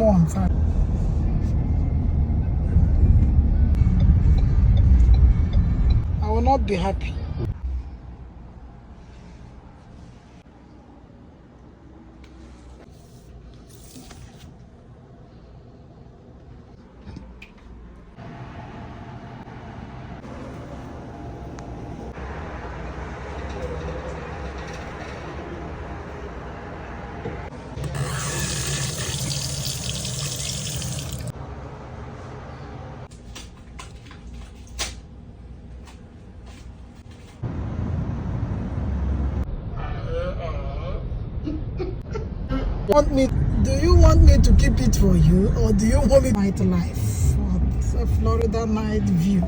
come on, fine. I will not be happy. Do you want me to keep it for you, or do you want me nightlife or a Florida night view?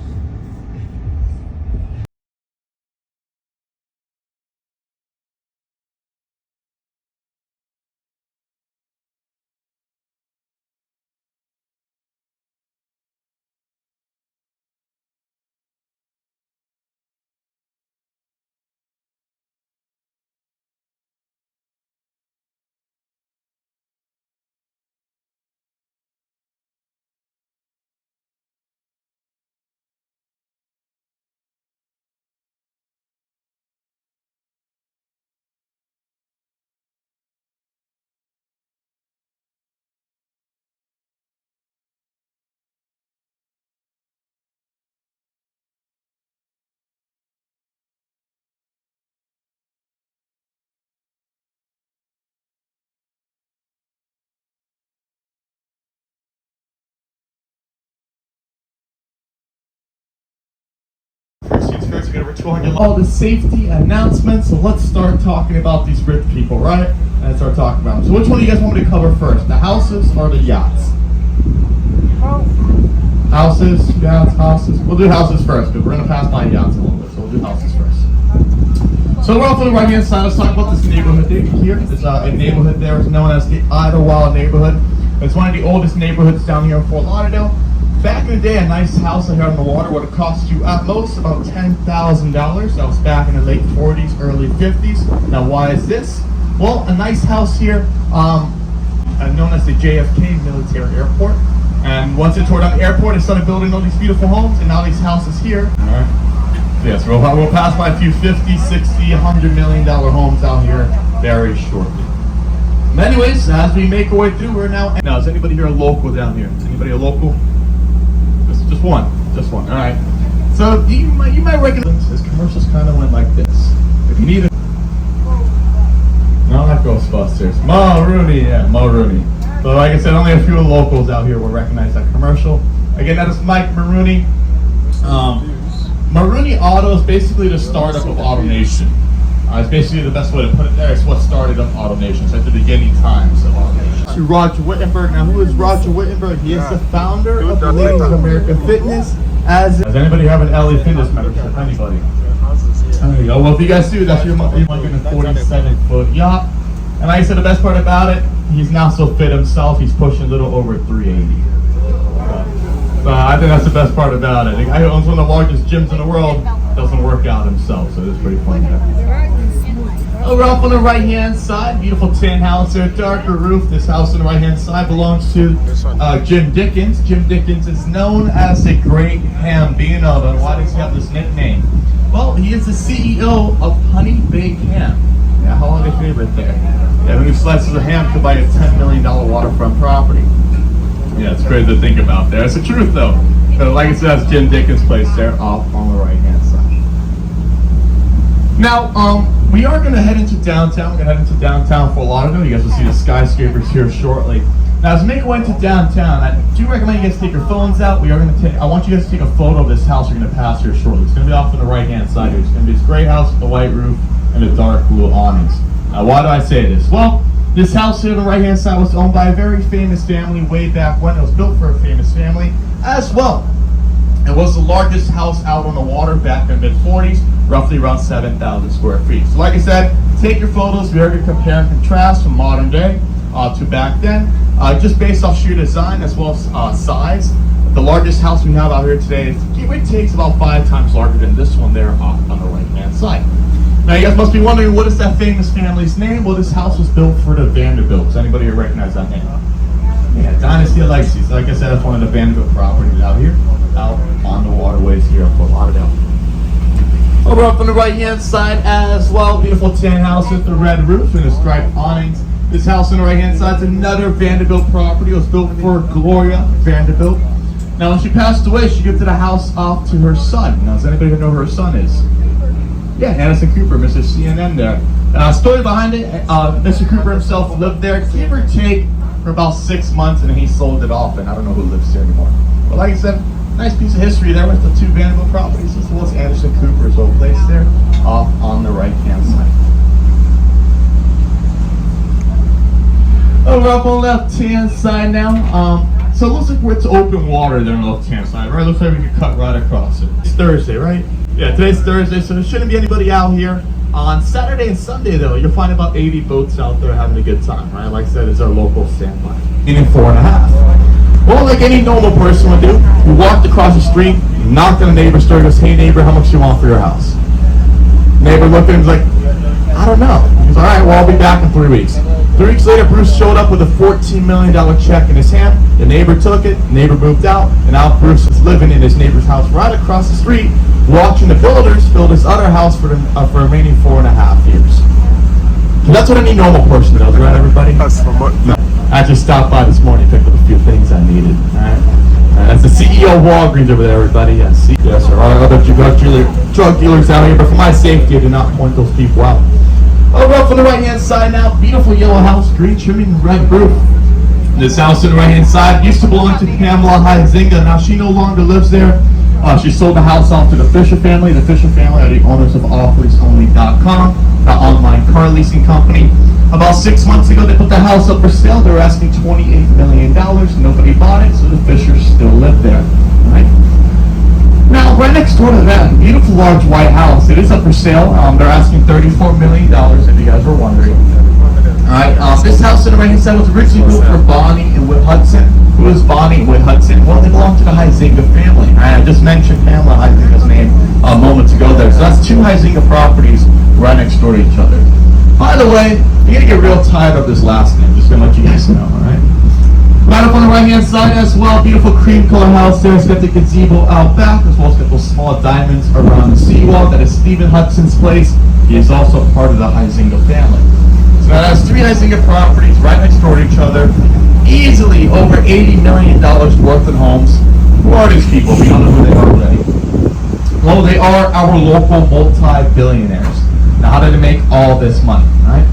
All the safety announcements, so let's start talking about these rich people, right? Let's start talking about them. So which one do you guys want me to cover first? The houses or the yachts? Houses, yachts, houses. We'll do houses first because we're going to pass by yachts a little bit, so we'll do houses first. So we're off on the right hand side. Let's talk about this neighborhood here. There's a neighborhood there. It's known as the Idlewild neighborhood. It's one of the oldest neighborhoods down here in Fort Lauderdale. Back in the day, a nice house out here on the water would have cost you at most about $10,000. That was back in the late 40s, early 50s. Now, why is this? Well, a nice house here, known as the JFK Military Airport. And once they tore down the airport, they started building all these beautiful homes, and now these houses here. All right. So yes, we'll pass by a few 50, 60, $100 million homes out here very shortly. But anyways, as we make our way through, we're now. Now, is anybody here a local down here? Is anybody a local? Just one. All right. So you might recognize this commercials kind of went like this. If you need it, no, not Ghostbusters. Mo Rooney. So like I said, only a few locals out here will recognize that commercial. Again, that is Mike Maroney. Maroney Auto is basically the startup of AutoNation. It's basically the best way to put it there. It's what started up AutoNation. So at the beginning times of AutoNation. To Roger Wittenberg. Now, who is Roger Wittenberg? He is the founder of the Ladies of America Fitness. Does anybody have an LA Fitness membership? Anybody? There you go. Well, if you guys do, that's your 147-foot yacht. And like I said, the best part about it, he's now so fit himself, he's pushing a little over 380. So I think that's the best part about it. The guy who owns one of the largest gyms in the world doesn't work out himself, so it's pretty funny. Over up on the right-hand side, beautiful tin house there, darker roof. This house on the right-hand side belongs to Jim Dickens. Jim Dickens is known as the Great Ham Beano. And why does he have this nickname? Well, he is the CEO of Honey Baked Ham. Yeah, holiday favorite there. Yeah, who slices of ham could buy a $10 million waterfront property. Yeah, it's crazy to think about there. It's the truth, though. So, like I said, that's Jim Dickens' place there, off on the right-hand side. Now, we are going to head into downtown. We're going to head into downtown Fort Lauderdale. You guys will see the skyscrapers here shortly. Now, as we make our way into downtown, I do recommend you guys take your phones out. I want you guys to take a photo of this house we're going to pass here shortly. It's going to be off on the right-hand side here. It's going to be this gray house with the white roof and the dark blue awnings. Now, why do I say this? Well, this house here on the right-hand side was owned by a very famous family way back when. It was built for a famous family as well. It was the largest house out on the water back in the mid-40s, roughly around 7,000 square feet. So like I said, take your photos. We are going to compare and contrast from modern day to back then, just based off sheer design as well as size. The largest house we have out here today, it takes about 5 times larger than this one there off on the right-hand side. Now you guys must be wondering, what is that famous family's name? Well, this house was built for the Vanderbilts. Anybody recognize that name? Yeah, Dynasty of Legacy. So like I said, that's one of the Vanderbilt properties out here, out on the waterways here in Fort Lauderdale. Over up on the right-hand side as well, beautiful tan house with the red roof and the striped awnings. This house on the right-hand side is another Vanderbilt property. It was built for Gloria Vanderbilt. Now, when she passed away, she gifted the house off to her son. Now, does anybody know who her son is? Yeah, Anderson Cooper, Mr. CNN there. Story behind it, Mr. Cooper himself lived there, give or take, for about 6 months, and he sold it off, and I don't know who lives there anymore. But like I said, nice piece of history there with the two Vanderbilt properties, as well as Anderson Cooper's old place there, off on the right-hand side. Over up on the left-hand side now, so it looks like it's open water there on the left-hand side, right? Looks like we can cut right across it. It's Thursday, right? Yeah, today's Thursday, so there shouldn't be anybody out here. On Saturday and Sunday, though, you'll find about 80 boats out there having a good time, right? Like I said, it's our local standby. Meaning 4.5. Well, like any normal person would do, you walked across the street, you knocked on the neighbor's door, goes, "Hey neighbor, how much do you want for your house?" Neighbor looked at him, like, "I don't know." He's like, "All right, well, I'll be back in 3 weeks." 3 weeks later, Bruce showed up with a $14 million check in his hand. The neighbor took it, the neighbor moved out, and now Bruce is living in his neighbor's house right across the street, watching the builders build his other house for the remaining 4.5 years. So that's what any normal person does, right, everybody? No. I just stopped by this morning, picked up a few things I needed. All right? That's the CEO of Walgreens over there, everybody. Yes, yes, there are other drug dealers out here, but for my safety, I do not point those people out. Over up on the right-hand side now, beautiful yellow house, green trimming, red roof. This house on the right-hand side used to belong to Pamela Huizinga. Now she no longer lives there. She sold the house off to the Fisher family. The Fisher family are the owners of offleaseonly.com, the online car leasing company. About 6 months ago, they put the house up for sale. They were asking $28 million. Nobody bought it, so the Fishers still live there. Right? Now, right next door to that, beautiful large white house. It is up for sale. They're asking $34 million, if you guys were wondering. Alright, this house in the right-hand side was originally built for Bonnie and Whit Hudson. Who is Bonnie and Whit Hudson? Well, they belong to the Huizinga family. I just mentioned Pamela Huizinga's name moments ago there. So that's two Huizinga properties right next door to each other. By the way, you're going to get real tired of this last name, just going to let you guys know, alright? Right up on the right-hand side as well, beautiful cream color house there. It's got the gazebo out back, as well as got those small diamonds around the seawall. That is Stephen Hudson's place. He is also part of the Huizinga family. So now that's three Huizinga properties right next door to each other. Easily over $80 million worth in homes. Who are these people? We don't know who they are already. Well, they are our local multi-billionaires. Now, how did they make all this money, right?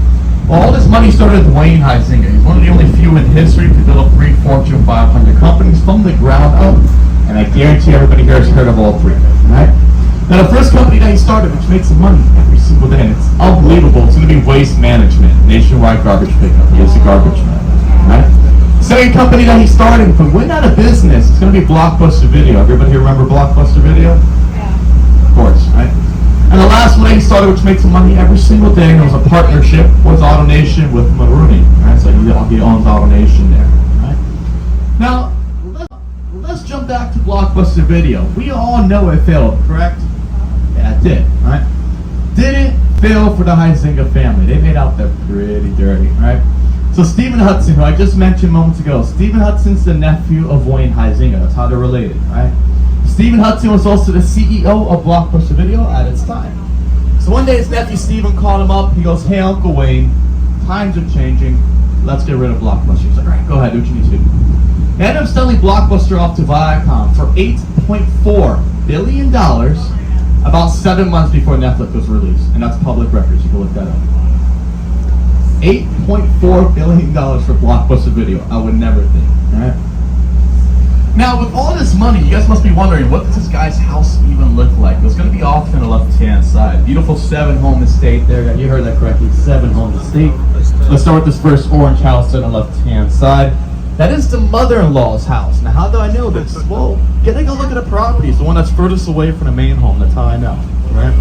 Well, all this money started with Wayne Huizinga. He's one of the only few in history to build up 3 Fortune 500 companies from the ground up. And I guarantee everybody here has heard of all three, right? Now, the first company that he started, which makes money every single day, and it's unbelievable, it's going to be Waste Management, nationwide garbage pickup. He is a garbage man, right? Second company that he started, but went out of business, it's going to be Blockbuster Video. Everybody here remember Blockbuster Video? Yeah. Of course, right? And the last one that he started, which makes money every single day, and it was a partnership with AutoNation with Maroney. Right? So he owns AutoNation there. Right? Now, let's jump back to Blockbuster Video. We all know it failed, correct? Yeah, it did, right? Didn't fail for the Huizinga family. They made out there pretty dirty, right? So Stephen Hudson, who I just mentioned moments ago, Stephen Hudson's the nephew of Wayne Huizinga. That's how they're related, right? Stephen Hudson was also the CEO of Blockbuster Video at its time. So one day his nephew Stephen called him up. He goes, "Hey, Uncle Wayne, times are changing. Let's get rid of Blockbuster." He's like, "All right, go ahead, do what you need to do." They ended up selling Blockbuster off to Viacom for $8.4 billion about 7 months before Netflix was released. And that's public records. You can look that up. $8.4 billion for Blockbuster Video. I would never think, right? Now, with all this money, you guys must be wondering, what does this guy's house even look like? It's going to be off on the left-hand side. Beautiful 7-home estate there. Yeah, you heard that correctly, 7-home estate. Let's start with this first orange house on the left-hand side. That is the mother-in-law's house. Now, how do I know this? Well, getting a look at the property. It's the one that's furthest away from the main home. That's how I know, right?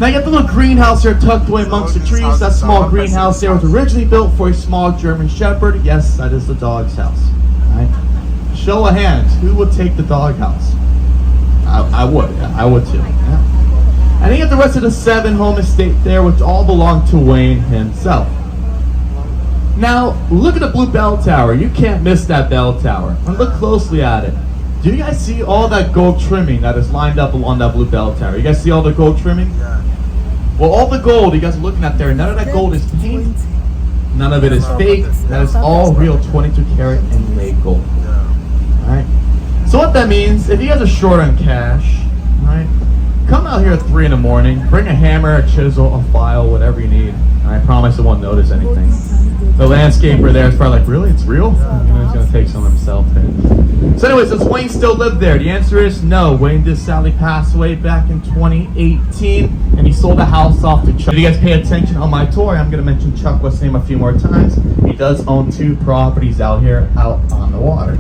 Now you got the little greenhouse here tucked away amongst the trees. That small greenhouse there was originally built for a small German Shepherd. Yes, that is the dog's house. Right? Show of hands, who would take the dog house? I would too. Yeah. And you got the rest of the 7-home estate there, which all belong to Wayne himself. Now, look at the blue bell tower. You can't miss that bell tower. And look closely at it. Do you guys see all that gold trimming that is lined up along that blue bell tower? You guys see all the gold trimming? Yeah. Well, all the gold you guys are looking at there, none of that gold is paint. None of it is fake. That is all real 22 karat inlaid gold. Yeah. Alright? So what that means, if you guys are short on cash, alright, come out here at 3 in the morning, bring a hammer, a chisel, a file, whatever you need. I promise it won't notice anything. The landscaper there is probably like, really? It's real? You know, he's going to take some himself there. So anyways, does Wayne still live there? The answer is no. Wayne did sadly pass away back in 2018, and he sold the house off to Chuck. If you guys pay attention on my tour, I'm going to mention Chuck West's name a few more times. He does own 2 properties out here, out on the water.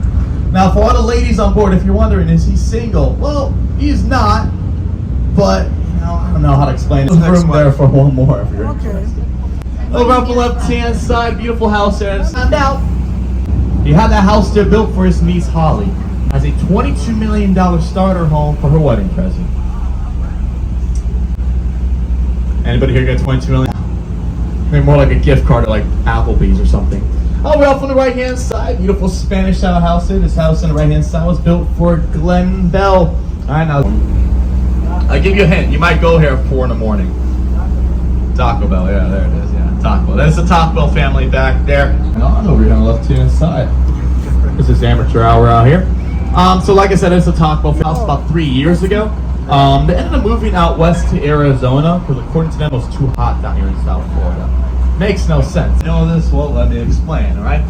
Now, for all the ladies on board, if you're wondering, is he single? Well, he's not, but, you know, I don't know how to explain it. There's room there for one more if you're interested. Over up the left-hand side, beautiful house there. And found out he had that house there built for his niece Holly as a $22 million starter home for her wedding present. Anybody here got $22 million? Maybe more like a gift card or like Applebee's or something. Over up on the right-hand side, beautiful Spanish-style house there. This house on the right-hand side was built for Glenn Bell. All right, now I'll give you a hint. You might go here at 4 in the morning. Taco Bell, yeah, there it is, yeah, Taco Bell. There's the Taco Bell family back there. And on over here on the left-hand side. This is amateur hour out here. So like I said, it's a Taco Bell house about 3 years ago. They ended up moving out west to Arizona because according to them it was too hot down here in South Florida. Makes no sense. You know this? Well, let me explain, alright?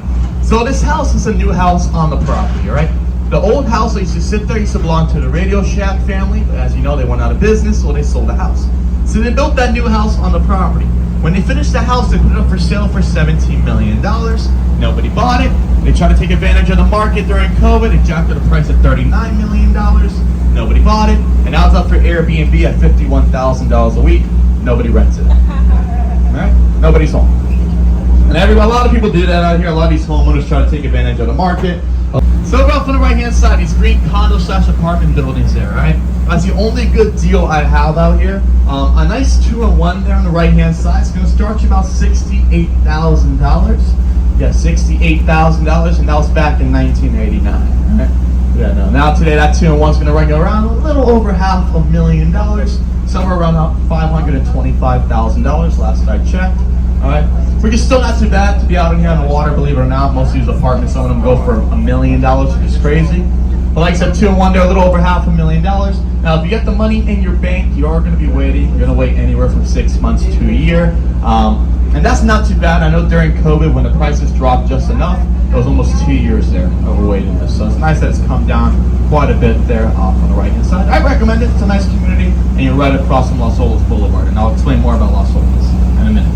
So this house is a new house on the property, alright? The old house that used to sit there used to belong to the Radio Shack family, but as you know, they went out of business, so they sold the house. So they built that new house on the property. When they finished the house, they put it up for sale for $17 million. Nobody bought it. They tried to take advantage of the market during COVID. They jacked up the price at $39 million. Nobody bought it. And now it's up for Airbnb at $51,000 a week. Nobody rents it. Alright? Nobody's home. And a lot of people do that out here. A lot of these homeowners try to take advantage of the market. So off on the right-hand side, these green condo/apartment buildings there, right? That's the only good deal I have out here. A nice 2-in-1 there on the right-hand side. It's going to start you about $68,000. Yeah, $68,000, and that was back in 1989. Right? Yeah, no. Now today, that 2-in-1 is going to run you around a little over $500,000, somewhere around $525,000 last I checked. All right, which is still not too bad to be out in here on the water, believe it or not. Most of these apartments, some of them go for $1 million, which is crazy. But like I said, 2-in-1, they're a little over $500,000. Now, if you get the money in your bank, you are going to be waiting. You're going to wait anywhere from 6 months to a year. And that's not too bad. I know during COVID, when the prices dropped just enough, it was almost 2 years there of waiting this. So it's nice that it's come down quite a bit there off on the right-hand side. I recommend it. It's a nice community, and you're right across from Los Olas Boulevard. And I'll explain more about Los Olas in a minute.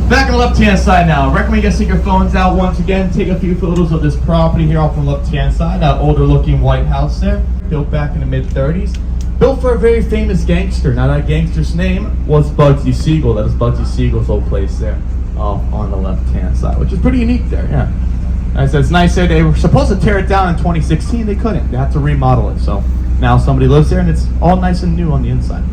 Back on the left-hand side now, I recommend you guys take your phones out once again, take a few photos of this property here off on the left-hand side, that older-looking white house there, built back in the mid-30s. Built for a very famous gangster. Now that gangster's name was Bugsy Siegel. That is Bugsy Siegel's old place there off on the left-hand side, which is pretty unique there, yeah. Like I said, it's nice there. They were supposed to tear it down in 2016. They couldn't. They had to remodel it. So now somebody lives there, and it's all nice and new on the inside.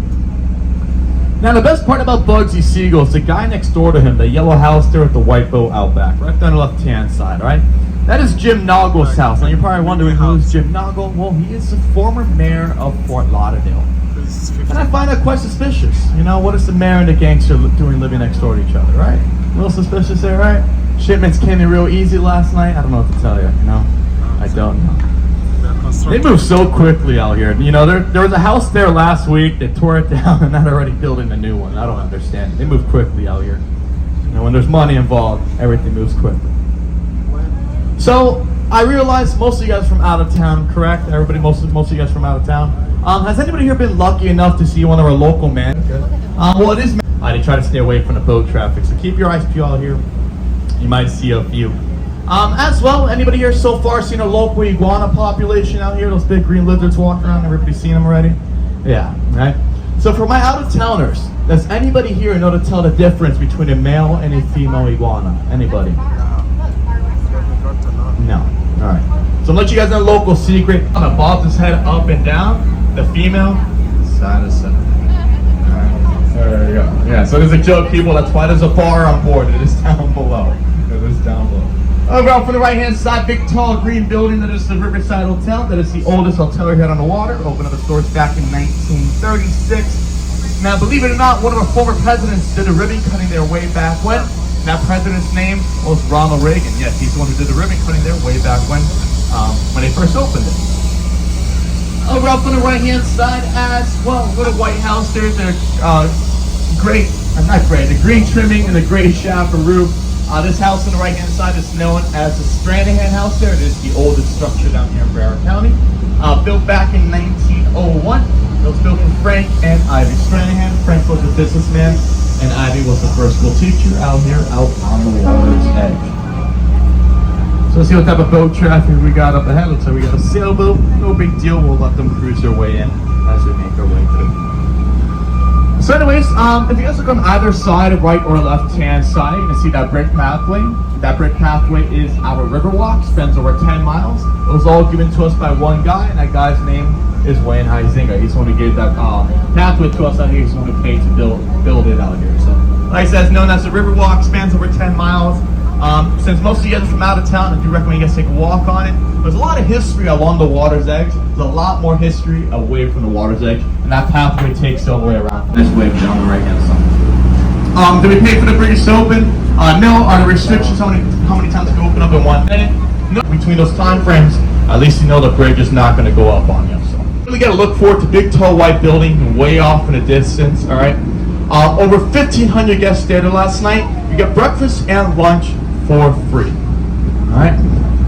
Now, the best part about Bugsy Siegel is the guy next door to him, the yellow house there with the white boat out back, right there on the left-hand side, right? That is Jim Nagel's house. Now, you're probably wondering, who's Jim Nagel? Well, he is the former mayor of Fort Lauderdale. And I find that quite suspicious. You know, what is the mayor and the gangster doing living next door to each other, right? A little suspicious there, right? Shipments came in real easy last night. I don't know what to tell you, you know? I don't know. They move so quickly out here. You know, there was a house there last week. They tore it down, and now they're already building a new one. I don't understand it. They move quickly out here. You know, when there's money involved, everything moves quickly. So I realize most of you guys from out of town, correct? Everybody, most of you guys from out of town. Has anybody here been lucky enough to see one of our local men? Well, it is. They try to stay away from the boat traffic, so keep your eyes peeled out here. You might see a few. As well, anybody here so far seen a local iguana population out here? Those big green lizards walking around. Everybody seen them already? Yeah, right. So for my out-of-towners, does anybody here know to tell the difference between a male and a female iguana? Anybody? No. All right. So I'll let you guys know a local secret. I'm gonna bob his head up and down. The female, side to side. All right. There you go. Yeah. So there's a joke, people. That's why there's a bar on board. It is down below. It is down. Over out from the right-hand side, big tall green building that is the Riverside Hotel. That is the oldest hotel here on the water. Opened up its doors back in 1936. Now, believe it or not, one of our former presidents did a ribbon cutting there way back when. And that president's name was Ronald Reagan. Yes, he's the one who did the ribbon cutting there way back when they first opened it. Over up on the right-hand side as well, little White House. There's a the green trimming and the gray shaft roof. This house on the right-hand side is known as the Stranahan House there. It is the oldest structure down here in Broward County. Built back in 1901. It was built for Frank and Ivy Stranahan. Frank was a businessman, and Ivy was the first school teacher out here, out on the water's edge. So let's see what type of boat traffic we got up ahead. Looks like we got a sailboat. No big deal. We'll let them cruise their way in as we make our way through. So anyways, if you guys look on either side, right or left-hand side, you can see that brick pathway. That brick pathway is our Riverwalk, spans over 10 miles. It was all given to us by one guy, and that guy's name is Wayne Huizinga. He's the one who gave that pathway to us out here. He's the one who paid to build it out here. So, like I said, it's known as the Riverwalk, spans over 10 miles. Since most of you guys are from out of town, I do recommend you guys take a walk on it. There's a lot of history along the water's edge. There's a lot more history away from the water's edge, and that pathway takes all the way around this way down the right-hand side. Do we pay for the bridge to open? No. Are there restrictions how many times it can open up in 1 minute? No. Between those time frames, at least you know the bridge is not going to go up on you. So really got to look forward to big, tall, white building way off in the distance. All right. Over 1,500 guests stayed there last night. You get breakfast and lunch for free. Alright.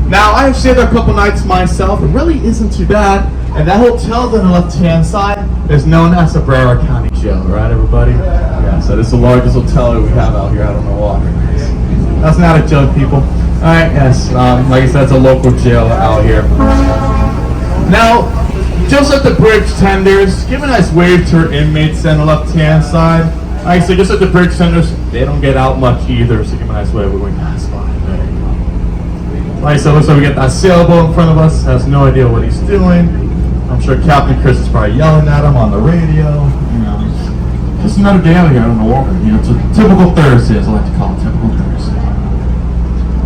Now I have stayed there a couple nights myself. It really isn't too bad. And that hotel on the left-hand side is known as the Broward County Jail, right everybody? Yeah, so this is the largest hotel that we have out here out on the water. That's not a joke, people. Alright, yes. Like I said, it's a local jail out here. Now, just like the bridge tenders, give a nice wave to our inmates on the left-hand side. Like I said, just like the bridge tenders, they don't get out much either, so give a nice wave when we pass by. There you go. Like I said, looks like we got that sailboat in front of us, has no idea what he's doing. I'm sure Captain Chris is probably yelling at him on the radio. You know, just another day out here on the water. You know, it's a typical Thursday, as I like to call it, typical Thursday.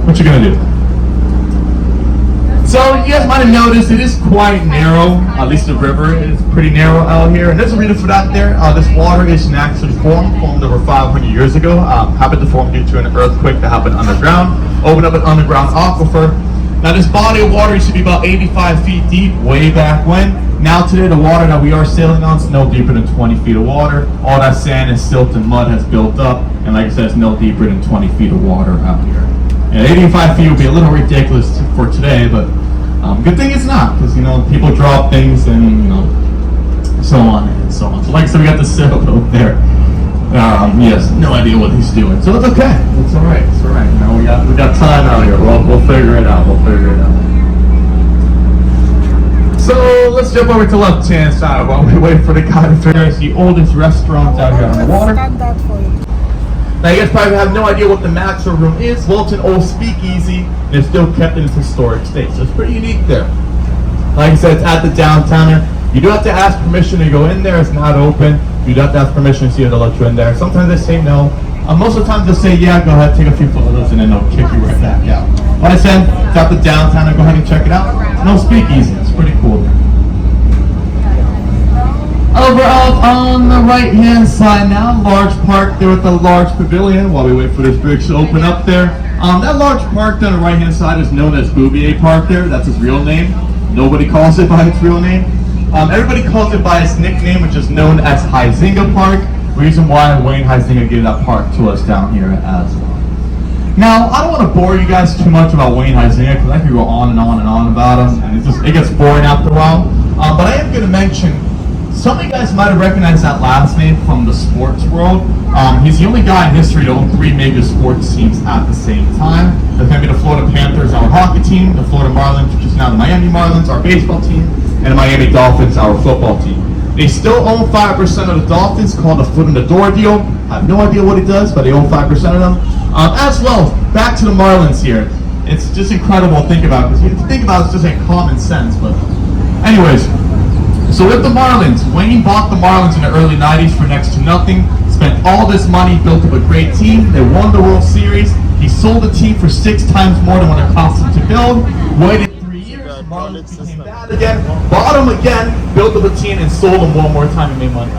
What you gonna do? So you guys might have noticed it is quite narrow, at least the river is pretty narrow out here. And there's a reason for that there. This water is naturally formed over 500 years ago. Happened to form due to an earthquake that happened underground, opened up an underground aquifer. Now this body of water used to be about 85 feet deep way back when. Now today the water that we are sailing on is no deeper than 20 feet of water. All that sand and silt and mud has built up, and like I said, it's no deeper than 20 feet of water out here. And 85 feet would be a little ridiculous for today, but good thing it's not, because you know people drop things and you know so on and so on. So like I said, we got the sailboat there. He has no idea what he's doing, so it's okay. It's all right. It's all right. You know, we got time out here. We'll figure it out. So let's jump over to the left-hand side while we wait for the guy to figure out the oldest restaurant out here on the water. Now you guys probably have no idea what the Maxwell Room is. Well, it's an old speakeasy, and it's still kept in its historic state, so it's pretty unique there. Like I said, it's at the downtowner. You do have to ask permission to go in there. It's not open. You do have to ask permission to see if they'll let you in there. Sometimes they say no. Most of the time they'll say, yeah, go ahead, take a few photos, and then they'll kick you right back out. Like I said, it's at the downtowner. Go ahead and check it out. It's no speakeasy. It's pretty cool. Over up on the right-hand side now, large park there with a large pavilion while we wait for this bridge to open up there. That large park there on the right-hand side is known as Bouvier Park there. That's its real name. Nobody calls it by its real name. Everybody calls it by its nickname, which is known as Huizinga Park. Reason why Wayne Huizinga gave that park to us down here as well. Now, I don't want to bore you guys too much about Wayne Huizinga because I could go on and on and on about him, and it gets boring after a while. But I am going to mention, some of you guys might have recognized that last name from the sports world. He's the only guy in history to own 3 major sports teams at the same time. There's going to be the Florida Panthers, our hockey team, the Florida Marlins, which is now the Miami Marlins, our baseball team, and the Miami Dolphins, our football team. They still own 5% of the Dolphins, called the foot in the door deal. I have no idea what it does, but they own 5% of them. As well, back to the Marlins here. It's just incredible to think about, because you think about it, it's just like common sense. But anyways, so with the Marlins, Wayne bought the Marlins in the early 90s for next to nothing, spent all this money, built up a great team, they won the World Series, He sold the team for 6 times more than what it cost him to build. Waited 3 years, Marlins became bad again, bought him again, built the team, and sold him one more time and made money.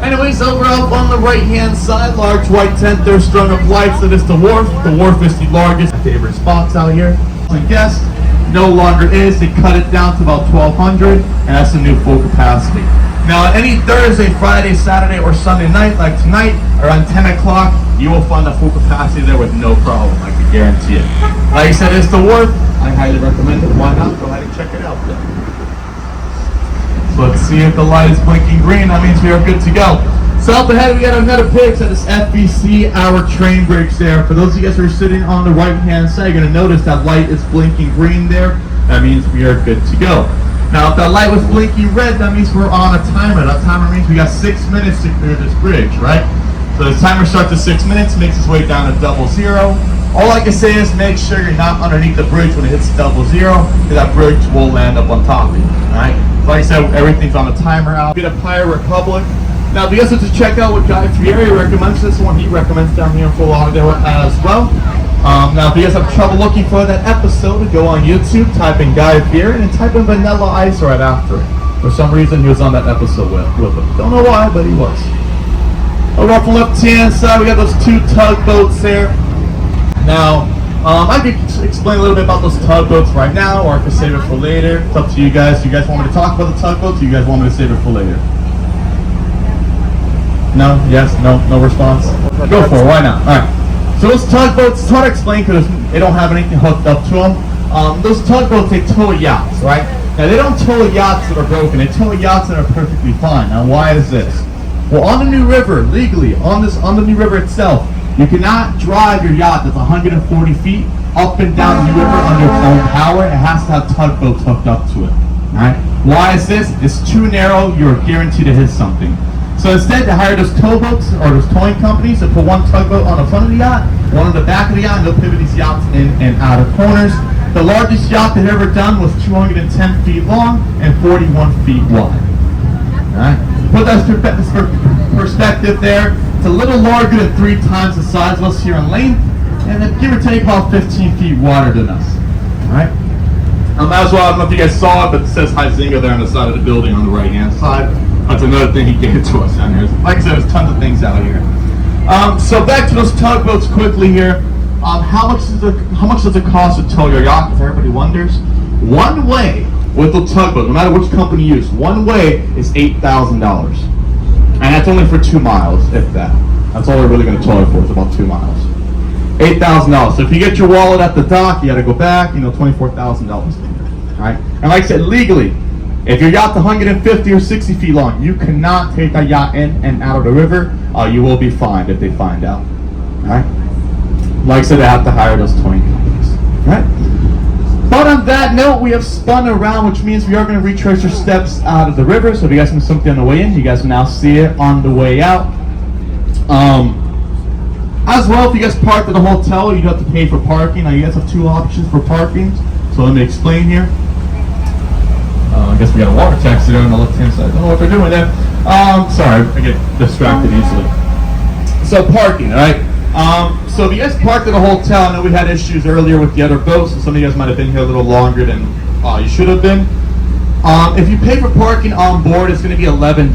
Anyways, over up on the right-hand side, large white tent there, strung up lights. That is the wharf. The wharf is the largest. My favorite spots out here. I guess no longer is. They cut it down to about 1,200, and that's the new full capacity. Now, any Thursday, Friday, Saturday, or Sunday night, like tonight, around 10 o'clock, you will find the full capacity there with no problem. I can guarantee it. Like I said, it's the wharf. I highly recommend it. Why not? Go ahead and check it out then. Let's see if the light is blinking green. That means we are good to go. So up ahead we got another picture of this FBC hour train bridge there. For those of you guys who are sitting on the right hand side, you're going to notice that light is blinking green there. That means we are good to go. Now if that light was blinking red, that means we're on a timer. That timer means we got 6 minutes to clear this bridge, right? So the timer starts at 6 minutes, makes its way down to 00. All I can say is make sure you're not underneath the bridge when it hits 00, because that bridge will land up on top of you, alright? Like I said, everything's on a timer out. Get a Pirate Republic. Now, if you guys want to check out what Guy Fieri recommends, this one he recommends down here in Fort Lauderdale as well. Now, if you guys have trouble looking for that episode, go on YouTube, type in Guy Fieri, and type in Vanilla Ice right after it. For some reason, he was on that episode with him. Don't know why, but he was. Over off the left-hand side, we got those 2 tugboats there. Now, I could explain a little bit about those tugboats right now, or I could save it for later. It's up to you guys. Do you guys want me to talk about the tugboats, or do you guys want me to save it for later? No? Yes? No? No response? Go for it. Why not? Alright. So those tugboats, it's hard to explain because they don't have anything hooked up to them. Those tugboats, they tow yachts, right? Now, they don't tow yachts that are broken. They tow yachts that are perfectly fine. Now, why is this? Well, on the New River, legally, on the New River itself, you cannot drive your yacht that's 140 feet up and down the river on your own power. It has to have tugboats hooked up to it. Alright? Why is this? It's too narrow, you're guaranteed to hit something. So instead, they hire those towboats or those towing companies to put one tugboat on the front of the yacht, one on the back of the yacht, and they'll pivot these yachts in and out of corners. The largest yacht they've ever done was 210 feet long and 41 feet wide. Alright? Put that perspective there. It's a little larger than 3 times the size of us here in length, and then give or take about 15 feet wider than us. Alright? As well, I don't know if you guys saw it, but it says Huizinga there on the side of the building on the right hand side. That's another thing he gave to us down here. Like I said, there's tons of things out here. So back to those tugboats quickly here. How much does it cost to tow your yacht? If everybody wonders. One way with the tugboat, no matter which company you use, one way is $8,000. And that's only for 2 miles, if that. That's all they're really going to tow it for, is about 2 miles. $8,000. So if you get your wallet at the dock, you got to go back, $24,000. Alright? And like I said, legally, if your yacht's 150 or 60 feet long, you cannot take that yacht in and out of the river. You will be fined if they find out. Alright? Like I said, they have to hire those towing companies. Alright? But on that note, we have spun around, which means we are going to retrace our steps out of the river. So if you guys can see something on the way in, you guys can now see it on the way out. As well, if you guys parked at the hotel, you have to pay for parking. Now you guys have 2 options for parking. So let me explain here. I guess we got a water taxi there on the left-hand side. I don't know what they're doing there. Sorry, I get distracted easily. So parking, alright? So if you guys parked at a hotel, I know we had issues earlier with the other boats, so some of you guys might have been here a little longer than you should have been. If you pay for parking on board, it's going to be $11.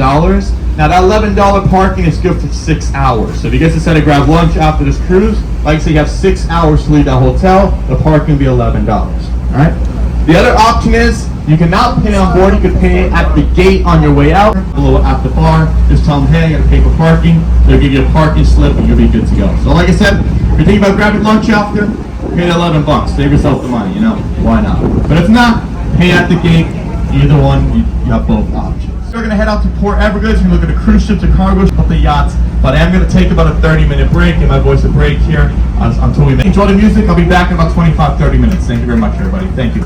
Now that $11 parking is good for 6 hours. So if you guys decide to grab lunch after this cruise, like I said, you have 6 hours to leave that hotel, the parking will be $11. Alright? The other option is, you cannot pay on board, you can pay at the gate on your way out, below at the bar. Just tell them, hey, I got to pay for parking. They'll give you a parking slip and you'll be good to go. So like I said, if you're thinking about grabbing lunch after, pay the $11. Save yourself the money, why not? But if not, pay at the gate. Either one, you have both options. We're going to head out to Port Everglades. We're going to look at the cruise ships and cargo ships, the yachts. But I am going to take about a 30-minute break, give my voice a break here until we enjoy the music. I'll be back in about 25-30 minutes. Thank you very much, everybody. Thank you.